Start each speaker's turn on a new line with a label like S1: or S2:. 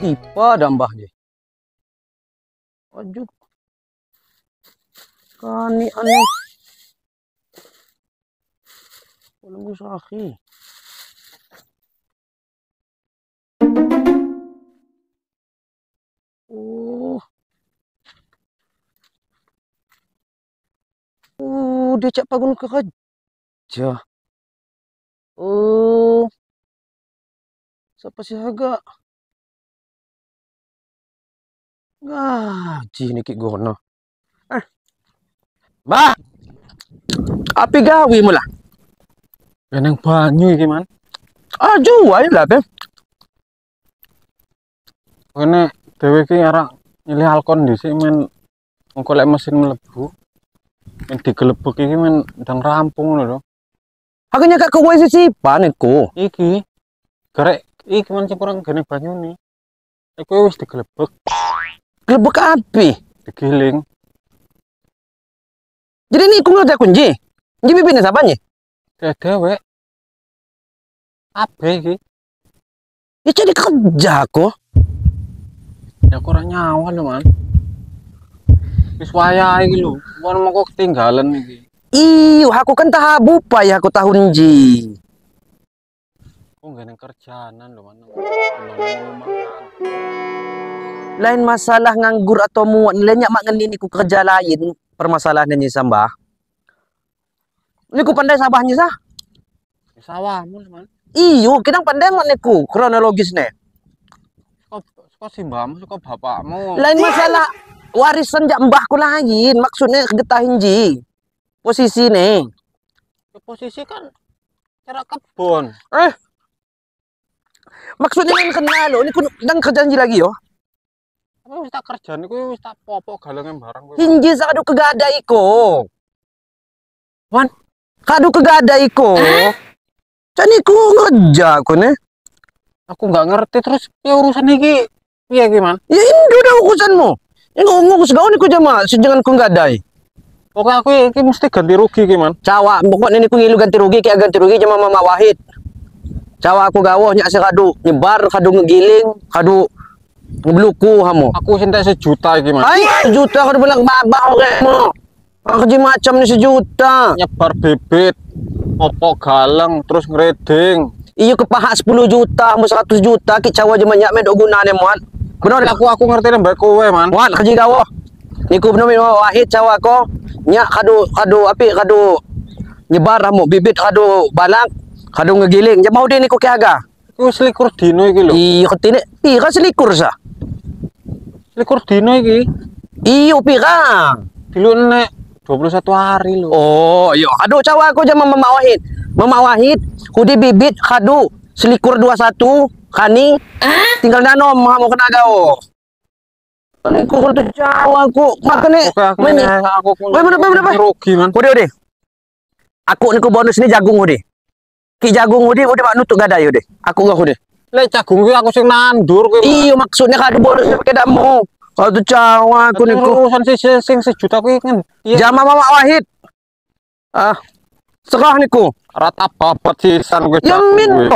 S1: tipa dambah je. Ajuk. Kani aneh. Belum sakhi. Dia cak pagun ke kerja. Siapa sih agak gaji nih ki gono. Bah, api gawe mula. Benang banyu iki man. Jual lah be. Kene dhewe ki arek nyilih alkon dhisik men ngkolek mesin mlebu. Men digelebek iki men ndang rampung ngono lho. Aku nyakak kowe sisipan iku. Iki. Garek iki men sing kurang gene banyune. Iku wis digelebek. Gelebek api? Digiling. Jadi ini aku ngerti kunci. Ini bibitnya siapa nih? Dewe. Apa iki? Ya jadi kerja kok. Ya kurang nyawa lho man. Wis wayah iki lho. Wong mau kok ketinggalan iki. Iyo, aku kan tahabu pa ya aku tahun ji. Kok gak kerjaanan lho man. Lain masalah nganggur atau muat nilainya mak ngenin iku kerja lain permasalahannya sambah. Ini ku pandai sabahnya sah. Sawahmu man. Iyo, kita pandai mak niku kronologis nih. Kok simbahmu kok bapakmu. Lain masalah warisan jak mbahku lain, maksudnya getahin ji. Posisi nih. Posisi kan cara kebun. Maksudnya ini kenal lo, ini ku ndang kerjaan ji lagi yo. Apa wis tak kerjaan iku wis tak popok galengan barang kowe. Hinji sakadu kegada iko. Wan, kadu kegada iko. Cani ku ngerja aku nih. Aku nggak ngerti terus ya urusan iki piye iki man? Ya ini udah urusanmu. Ini ngomong segaun iku jama sejengan ku ngadai. Pokoknya aku iki mesti ganti rugi iki man. Cawa, pokoknya ini ku ngilu ganti rugi kayak ganti rugi jama Mama Wahid. Cawa aku gawoh nyak sekadu nyebar kadu ngegiling kadu ngebluku hamu. Aku cinta 1 juta iki man. Hai 1 juta kadu bilang babah orangmu. Aku ji macam ni 1 juta. Nyebar bibit, opok galang terus ngereding. Iyo kepahak 10 juta, mau 100 juta ki cawa je banyak medok gunane muat. Bener aku ngerti nembak kowe man. Muat kerja gawoh. Niku bener Wahid cawa ko. Nyak kadu api kadu nyebar hamu bibit kadu balak kadu ngegiling. Je mau dia niku ki aga. Iku selikur dino iki lho. Iya ketine. Pira selikur sa? Selikur dino iki. Iyo pira? Dilu nek 21 hari lho. Oh, iya. Aduh cawa aku jama Mama Wahid. Mama Wahid, kudi bibit kadu selikur 21 kani. Tinggal danom mau kena gao. Kani ku tuh cawa aku. Makane aku bener rugi man. Kudi udah. Aku niku bonus ini jagung udah. Ki jagung udah mak nutuk gadai udah. Aku gak udah. Lek jagung aku sing nandur kowe. Iya maksudnya kadu bonus pakai damu. Kalau tuh cawa aku niku urusan sing 1 juta kuwi kan. Jama Mama Wahid. Serah niku. Rata babat sisan kowe. Ya min.